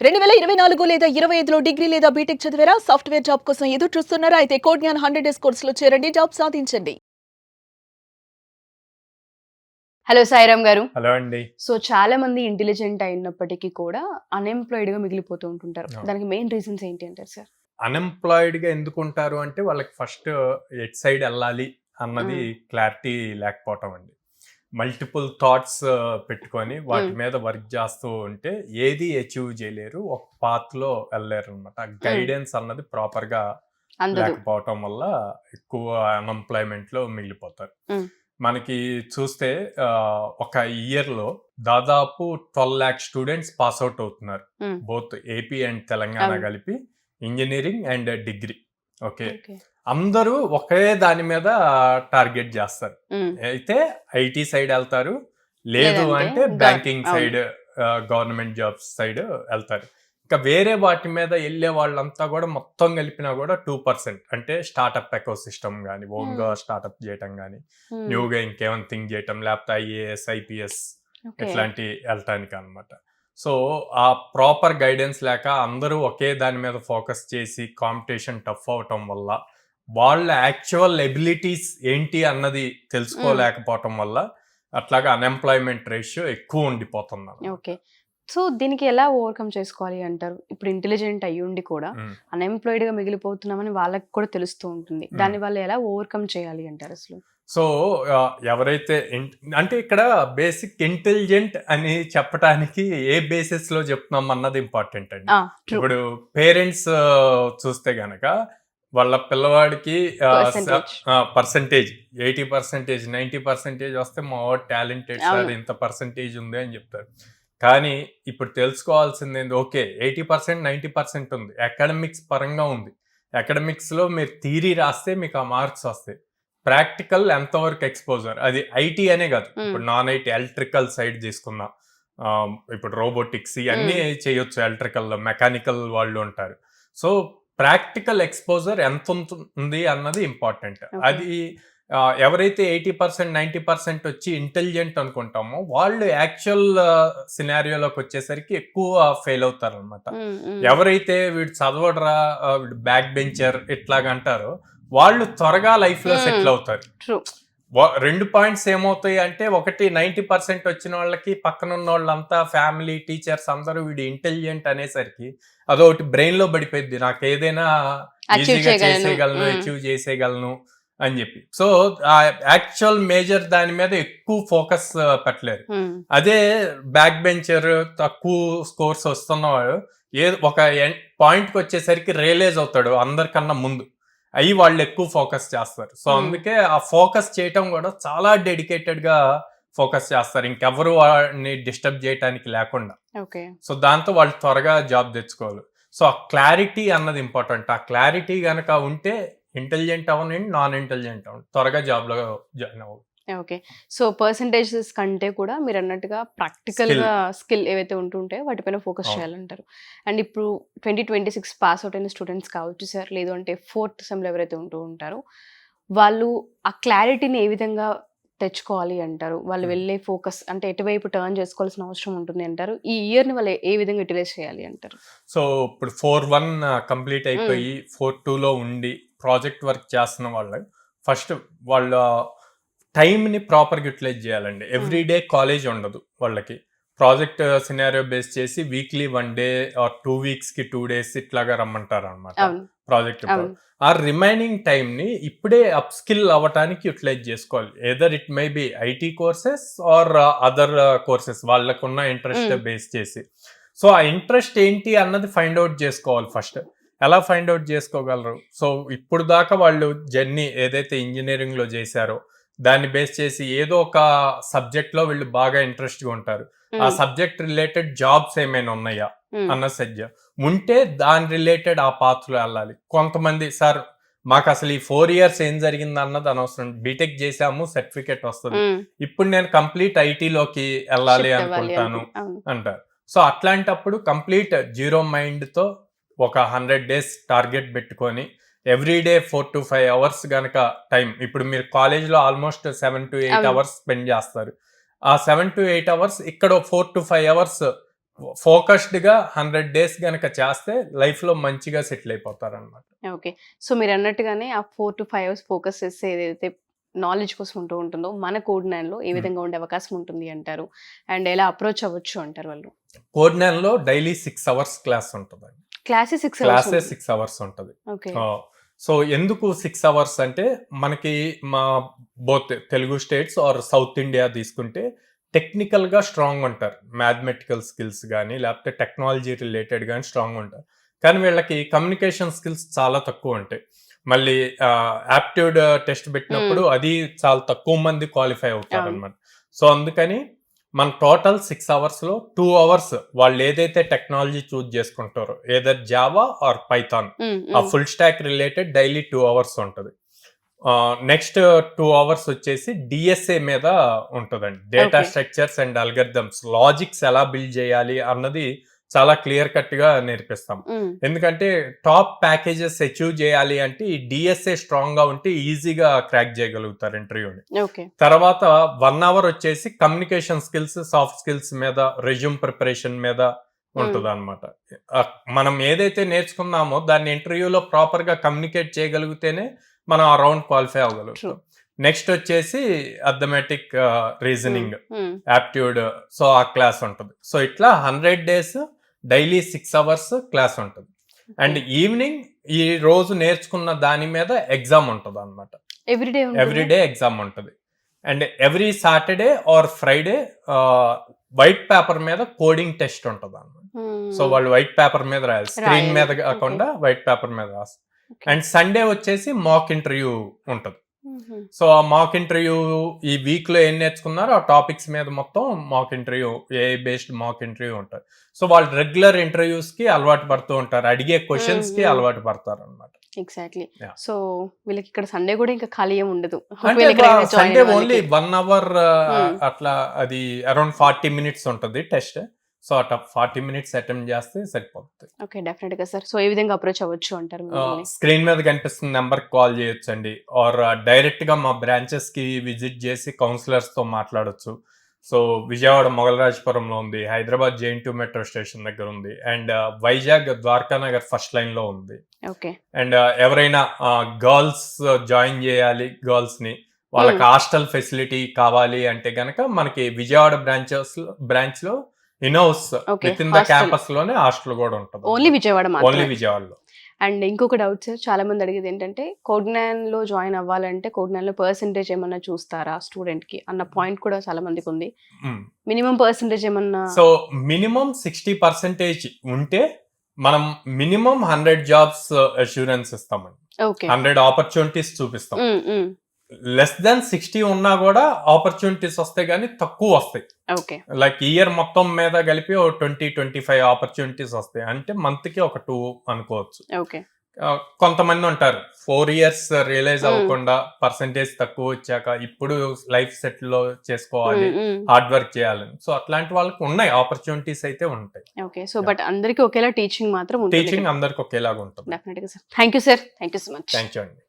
2024 లేదా 25లో డిగ్రీ లేదా బీటెక్ చదివారా? సాఫ్ట్‌వేర్ జాబ్ కోసం ఎదురు చూస్తున్నారా? అయితే కోడ్‌జ్ఞాన్ 100 డేస్ కోర్సులో చేరండి. జాబ్ సాధించండి. హలో సాయిరామ్ గారు. హలో అండి. సో చాలా మంది ఇంటెలిజెంట్ అయినప్పటికీ కూడా అన్‌ఎంప్లాయిడ్‌గా మిగిలిపోతూ ఉంటుంటారు. అవును. దానికి మెయిన్ రీజన్స్ ఏంటి అంటారు సార్? అన్‌ఎంప్లాయిడ్‌గా ఎందుకుంటారు అంటే వాళ్ళకి ఫస్ట్ ఎటు సైడ్ ఎళ్ళాలి అన్నది హ్మ్. క్లారిటీ లేకపోవటం అండి. మల్టిపుల్ థాట్స్ పెట్టుకొని వాటి హ్మ్. మీద వర్క్ చేస్తూ ఉంటే ఏది అచీవ్ చేయలేరు. ఒక పాత్‌లో ఎళ్ళలేరనమాట. హ్మ్. గైడెన్స్ అన్నది ప్రాపర్‌గా అందదు. లేకపోవటం వల్ల ఎక్కువ అన్‌ఎంప్లాయ్‌మెంట్‌లో మిగిలిపోతారు. హ్మ్. మనకి చూస్తే ఒక ఇయర్‌లో దాదాపు 12,00,000 స్టూడెంట్స్ పాస్ ఔట్ అవుతున్నారు. హ్మ్. బోత్ ఏపీ అండ్ తెలంగాణ అవును. కలిపి engineering and degree. Okay. Okay. అందరూ ఒకే దాని మీద టార్గెట్ చేస్తారు. హ్మ్. అయితే ఐటీ సైడ్ ఎళ్తారు. లేదు లేదంటే అంటే గవర్ బ్యాంకింగ్ అవును. సైడ్ గవర్నమెంట్ జాబ్స్ సైడ్ ఎళ్తారు. ఇంకా వేరే వాటి మీద ఎళ్ళే వాళ్ళంతా గూడా మొత్తం కలిపినా గూడా 2% అంటే స్టార్టప్ ఎకోసిస్టమ్ గాని, ఓన్‌గా హ్మ్. స్టార్టప్ చేయటం గాని, హ్మ్. న్యూగా ఇంకేమైనా థింక్ చేయటం, లేకపోతే ఐఏఎస్, ఐపీఎస్ ఓకే. ఇట్లాంటియి ఎళ్ళటానికనమాట. సో, ఆ ప్రాపర్ గైడెన్స్ లేక అందరూ ఒకే దాని మీద ఫోకస్ చేసి కాంపిటీషన్ టఫ్ అవ్వటం వల్ల, వాళ్ళ యాక్చువల్ ఎబిలిటీస్ ఏంటి అన్నది హ్మ్. తెలుసుకోలేకపోవటం వల్ల, అట్లాగా అన్‌ఎంప్లాయ్‌మెంట్ రేషియో ఎక్కువ ఉండిపోతుందనమాట. ఓకే. సో, దీనికి ఎలా ఓవర్‌కమ్ చేసుకోవాలి అంటారు? ఇప్పుడు ఇంటెలిజెంట్ అయ్యుండి కూడా హ్మ్. అన్‌ఎంప్లాయిడ్‌గా మిగిలిపోతున్నామని వాళ్ళకి కూడా తెలుస్తూ ఉంటుంది. హ్మ్. దాన్ని వాళ్ళు ఎలా ఓవర్‌కమ్ చేయాలి అంటారసలు? సో, ఎవరైతే అంటే ఇక్కడ బేసిక్ ఇంటెలిజెంట్ అని చెప్పటానికి ఏ బేసిస్‌లో చెప్తున్నాం అన్నది ఇంపార్టెంట్ అండి. ఆ! ట్రూ. ఇప్పుడు పేరెంట్స్ చూస్తే గనక వాళ్ళ పిల్లవాడికి పర్సెంటేజ్. పర్సెంటేజ్ 80%, 90% వస్తే మా వాడు టాలెంటెడ్ సార్ అవును. ఇంత పర్సెంటేజ్ ఉంది అని చెప్తారు. కానీ ఇప్పుడు తెలుసుకోవాల్సిందేంది ఓకే. 80%, 90% ఉంది. అకాడమిక్స్ పరంగా ఉంది. అకాడమిక్స్‌లో మీరు థియరీ రాస్తే మీకు ఆ మార్క్స్ వస్తాయి. ప్రాక్టికల్ ఎంతవరకు ఎక్స్‌పోజర్ అది ఐటీ అనే కాదు. హ్మ్. ఇప్పుడు నాన్ ఐటీ ఎలక్ట్రికల్ సైడ్ తీసుకుందాం. ఇప్పుడు రోబోటిక్స్ ఇయన్నీ హ్మ్. చేయొచ్చు ఎలక్ట్రికల్‌లో. మెకానికల్ వాళ్ళు ఉంటారు. సో, ప్రాక్టికల్ ఎక్స్‌పోజర్ ఎంతుంటుంది అన్నది ఇంపార్టెంట్. ఓకే. అది ఎవరైతే 80%, 90% వచ్చి ఇంటెలిజెంట్ అనుకుంటామో వాళ్ళు యాక్చువల్ సినారియోలోకొచ్చేసరికి ఎక్కువ ఫెయిల్ అవుతారనమాట. హ్మ్. హ్మ్. ఎవరైతే వీడు చదవడురా, వీడు బ్యాక్ బెంచర్ ఇట్లాగంటారో వాళ్ళు త్వరగా లైఫ్‌లో హ్మ్. సెటిల్ అవుతారు. ట్రూ. 2 పాయింట్స్ ఏమవుతాయి అంటే, ఒకటి 90% వచ్చిన వాళ్ళకి పక్కనున్నోళ్ళంతా ఫ్యామిలీ, టీచర్స్ అందరూ వీడు ఇంటెలిజెంట్ అనేసరికి అదోకటి బ్రెయిన్‌లో పడిపోయిద్ది. నాకేదైనా అచీవ్ ఈజీగా చేయగలను. చేసేయగలను, హ్మ్. అచీవ్ చేసేయగలను అని జెప్పి. సో, యాక్చువల్ మేజర్ దాని మీద ఎక్కువ ఫోకస్ పెట్టలేరు. హ్మ్. అదే బ్యాక్ బెంచర్ తక్కువ స్కోర్స్ వస్తున్నవాడు ఏదో ఒక పాయింట్‌కొచ్చేసరికి రియలైజ్ అవుతాడు అందరికన్నా ముందు. అయి వాళ్ళు ఎక్కువ ఫోకస్ చేస్తారు. సో, హ్మ్. అందుకే ఆ ఫోకస్ చేయటం గూడా చాలా డెడికేటెడ్‌గా ఫోకస్ చేస్తారు. ఇంకెవ్వరు వాడిని డిస్టర్బ్ జేయటానికి లేకుండా. ఓకే. సో, దాంతో వాళ్ళు త్వరగా జాబ్ తెచ్చుకోవాలి. సో, ఆ క్లారిటీ అన్నది ఇంపార్టెంట్. ఆ క్లారిటీ గనక ఉంటే ఇంటెలిజెంట్ అవ్వనండి, నాన్ ఇంటెలిజెంట్ అవ్వండి. త్వరగా జాబ్‌లో జాయిన్ ఓకే. సో, పర్సెంటేజెస్ కంటే కూడా మీరన్నట్టుగా స్కిల్. ప్రాక్టికల్‌గా స్కిల్ ఏవైతే ఉంటుంటాయో వాటిపైన ఫోకస్ అవును. చేయాలంటారు. అండ్ ఇప్పుడు 2026 పాస్ ఔట్ అయిన స్టూడెంట్స్ కావచ్చు సార్, లేదు అంటే ఫోర్త్ సెమ్‌లో ఎవరైతే ఉంటూ ఉంటారో, వాళ్ళు ఆ క్లారిటీని ఏ విధంగా తెచ్చుకోవాలి అంటారు? వాళ్ళు హ్మ్. వెళ్ళే ఫోకస్ అంటే ఎటువైపు టర్న్ చేసుకోవాల్సిన అవసరం ఉంటుంది అంటారు? ఈ ఇయర్‌ని వాళ్ళు ఏ విధంగా యుటిలైజ్ చేయాలి అంటారు? సో, ఇప్పుడు 4-1 కంప్లీట్ హ్మ్. అయిపోయి 4-2లో ఉండి ప్రాజెక్ట్ వర్క్ చేస్తున్న వాళ్ళు ఫస్ట్ వాళ్ళ టైమ్‌ని ప్రాపర్‌గా యుటిలైజ్ చేయాలండి. హ్మ్. ఎవ్రీ డే కాలేజ్ ఉండదు వాళ్ళకి. ప్రాజెక్ట్ సినారియో బేస్ చేసి వీక్లీ 1 డే ఆర్ 2 వీక్స్‌కి 2 డేస్ ఇట్లాగా రమ్మంటారనమాట అవును. ప్రాజెక్ట్ అవును. ఆ రిమైనింగ్ టైమ్‌ని ఇప్పుడే అప్ స్కిల్ అవ్వటానికి యుటిలైజ్ చేసుకోవాలి. Either it may be IT courses or other courses వాళ్ళకున్న ఇంట్రెస్ట్ హ్మ్. బేస్ చేసి. సో, ఆ ఇంట్రెస్ట్ ఏంటి అన్నది ఫైండ్ ఔట్ జేసుకోవాలి ఫస్ట్. ఎలా ఫైండ్ ఔట్ జేసుకోగలరు? సో, ఇప్పుడు దాకా వాళ్ళు జర్నీ ఏదైతే ఇంజినీరింగ్‌లో జేశారో, దాన్ని బేస్ చేసి ఏదో ఒక సబ్జెక్ట్‌లో వీళ్ళు బాగా ఇంట్రెస్ట్‌గా ఉంటారు. ఆ హ్మ్. సబ్జెక్ట్ రిలేటెడ్ జాబ్స్ ఏమైనా ఉన్నాయా? హ్మ్. అన్నది సెట్ ఉంటే దాని రిలేటెడ్ ఆ పాత్‌లో ఎళ్ళాలి. కొంతమంది సార్ మాకసలు ఈ 4 ఇయర్స్ ఏం జరిగిందన్నది అనవసరం. బీటెక్ జేశాము సర్టిఫికేట్ వస్తది. హ్మ్. ఇప్పుడు నేను కంప్లీట్ ఐటీలోకి ఎళ్ళాలి షిఫ్ట్ అవ్వాలి అనుకుంటాను అవును. అంటారు. సో, అట్లాంటప్పుడు కంప్లీట్ జీరో మైండ్‌తో ఒక 100 డేస్ టార్గెట్ బెట్టుకొని ఎవ్రీ డే 4-5 అవర్స్ గనక టైం ఇప్పుడు మీరు కాలేజ్‌లో ఆల్‌మోస్ట్ 7-8 అవును. అవర్స్ స్పెండ్ జేస్తారు. ఆ 7-8 అవర్స్ ఇక్కడ 4-5 అవర్స్ ఫోకస్డ్ గా 100 days గనక చేస్తే లైఫ్ లో మంచిగా సెటిల్ అయిపోతారు అనమాట. ఓకే. సో మీరు అన్నట్టుగానే ఆ 4 to 5 అవర్స్ ఫోకస్ చేస్తే ఏదైతే నాలెడ్జ్ కోసం ఉంటుందో మన కోడ్ 9లో ఏ విధంగా ఉండే అవకాశం ఉంటుంది అంటారు? అండ్ ఎలా అప్రోచ్ అవ్వచ్చు అంటారు వాళ్ళు? కోడ్ 9లో డైలీ 6 hours క్లాస్ ఉంటుందండి. Classes 6 hours. 6 hours ఉంటుంది. ఓకే. సో ఎందుకు 6 hours అంటే మనకి మా both Telugu states or south India తీసుకుంటే టెక్నికల్ గా స్ట్రాంగ్ ఉంటారు. మ్యాథమెటికల్ స్కిల్స్ కానీ లేకపోతే టెక్నాలజీ రిలేటెడ్ కానీ స్ట్రాంగ్ ఉంటారు. కానీ వీళ్ళకి కమ్యూనికేషన్ స్కిల్స్ చాలా తక్కువ ఉంటాయి. మళ్ళీ యాప్ట్యూడ్ టెస్ట్ పెట్టినప్పుడు అది చాలా తక్కువ మంది క్వాలిఫై అవుతారు అనమాట. సో అందుకని మన టోటల్ 6 hours లో 2 hours వాళ్ళు ఏదైతే టెక్నాలజీ చూజ్ చేసుకుంటారో ఏదర్ జావా ఆర్ పైథాన్ ఆ full stock related daily 2 hours ఉంటుంది. నెక్స్ట్ 2 hours వచ్చేసి డిఎస్ఏ మీద ఉంటుందండి. Data structures and algorithms logics ఎలా బిల్డ్ చేయాలి అన్నది చాలా క్లియర్ కట్ గా నేర్పిస్తాం. ఎందుకంటే టాప్ ప్యాకేజెస్ అచీవ్ చేయాలి అంటే ఈ డిఎస్ఏ స్ట్రాంగ్ గా ఉంటే ఈజీగా క్రాక్ చేయగలుగుతారు ఇంటర్వ్యూని. తర్వాత 1 hour వచ్చేసి కమ్యూనికేషన్ స్కిల్స్, సాఫ్ట్ స్కిల్స్ మీద, రెజ్యూమ్ ప్రిపరేషన్ మీద ఉంటుంది అనమాట. మనం ఏదైతే నేర్చుకున్నామో దాన్ని ఇంటర్వ్యూలో ప్రాపర్ గా కమ్యూనికేట్ చేయగలిగితేనే మనం ఆ రౌండ్ క్వాలిఫై అవ్వగలుగుతాం. నెక్స్ట్ వచ్చేసి అథమెటిక్ రీజనింగ్, యాప్ట్యూడ్, సో ఆ క్లాస్ ఉంటుంది. సో ఇట్లా 100 days డైలీ 6 hours క్లాస్ ఉంటుంది. అండ్ ఈవినింగ్ ఈ రోజు నేర్చుకున్న దాని మీద ఎగ్జామ్ ఉంటుంది అనమాట. ఎవ్రీడే ఎగ్జామ్ ఉంటుంది. And every Saturday or Friday white paper మీద కోడింగ్ టెస్ట్ ఉంటుంది అనమాట. సో వాళ్ళు వైట్ పేపర్ మీద రాయాలి, స్క్రీన్ మీద కాకుండా వైట్ పేపర్ మీద రాస్తారు. అండ్ సండే వచ్చేసి మాక్ ఇంటర్వ్యూ ఉంటుంది. సో ఆ మాక్ ఇంటర్వ్యూ ఈ వీక్ లో ఏం నేర్చుకున్నారో ఆ టాపిక్స్ మీద మొత్తం mock interview, AI based mock interview ఉంటుంది. సో వాళ్ళు రెగ్యులర్ ఇంటర్వ్యూస్ కి అలవాటు పడుతూ ఉంటారు, అడిగే క్వశ్చన్స్ కి అలవాటు పడతారు అనమాట. ఎగ్జాక్ట్లీ. సో వీళ్ళకి ఇక్కడ సండే కూడా ఇంకా ఖాళీ ఏమి ఉండదు. సండే ఓన్లీ 1 hour అట్లా, అది అరౌండ్ 40 minutes ఉంటుంది టెస్ట్. సో అట్లా 40 minutes అటెంప్ట్ చేస్తే సరిపోతుంది. ఓకే, డెఫినెట్ గా సార్. సో ఏ విధంగా అప్రోచ్ అవ్వచ్చు అంటారు? స్క్రీన్ మీద కనిపిస్తున్న నెంబర్ కాల్ చేయొచ్చు అండి, ఆర్ డైరెక్ట్ గా మా బ్రాంచెస్ కి విజిట్ చేసి కౌన్సిలర్స్ తో మాట్లాడొచ్చు. సో విజయవాడ మొగలరాజపురంలో ఉంది, హైదరాబాద్ JN2 మెట్రో స్టేషన్ దగ్గర ఉంది, and Vizag Dwarakanagar first line లో ఉంది. ఓకే. అండ్ ఎవరైనా గర్ల్స్ జాయిన్ చేయాలి, గర్ల్స్ ని వాళ్ళకి హాస్టల్ ఫెసిలిటీ కావాలి అంటే గనక మనకి విజయవాడ బ్రాంచ్ లో in-house with in the campus లోనే హాస్టల్ కూడా ఉంటుంది. ఓన్లీ విజయవాడలో. అండ్ ఇంకొక డౌట్ సార్, చాలా మంది అడిగేది ఏంటంటే కోడ్ 9లో జాయిన్ అవ్వాలంటే కోడ్ 9లో పర్సెంటేజ్ ఏమన్నా చూస్తారా స్టూడెంట్ కి అన్న పాయింట్ కూడా చాలా మందికి ఉంది. మినిమం పర్సెంటేజ్ ఏమన్నా? సో మినిమం 60% ఉంటే మనం మినిమం 100 jobs అష్యూరెన్స్ ఇస్తామండి. 100 opportunities చూపిస్తాం. లెస్ దెన్ 60 ఉన్నా కూడా ఆపర్చునిటీస్ వస్తాయి, కానీ తక్కువ వస్తాయి. లైక్ ఇయర్ మొత్తం మీద కలిపి 20-25 ఆపర్చునిటీస్ వస్తాయి. అంటే మంత్ కి ఒక 2 అనుకోవచ్చు. కొంతమంది ఉంటారు 4 years రియలైజ్ అవ్వకుండా పర్సంటేజ్ తక్కువ వచ్చాక ఇప్పుడు లైఫ్ సెటిల్ లో చేసుకోవాలి, హార్డ్ వర్క్ చేయాలని. సో అట్లాంటి వాళ్ళకి ఉన్నాయి ఆపర్చునిటీస్ అయితే ఉంటాయి. ఓకే. సో బట్ అందరికి ఒకేలా టీచింగ్ మాత్రం టీచింగ్ అందరికి ఒకేలాగా ఉంటుంది. డెఫినెట్ గా sir. Thank you sir. Thank you so much. Thank you అండి.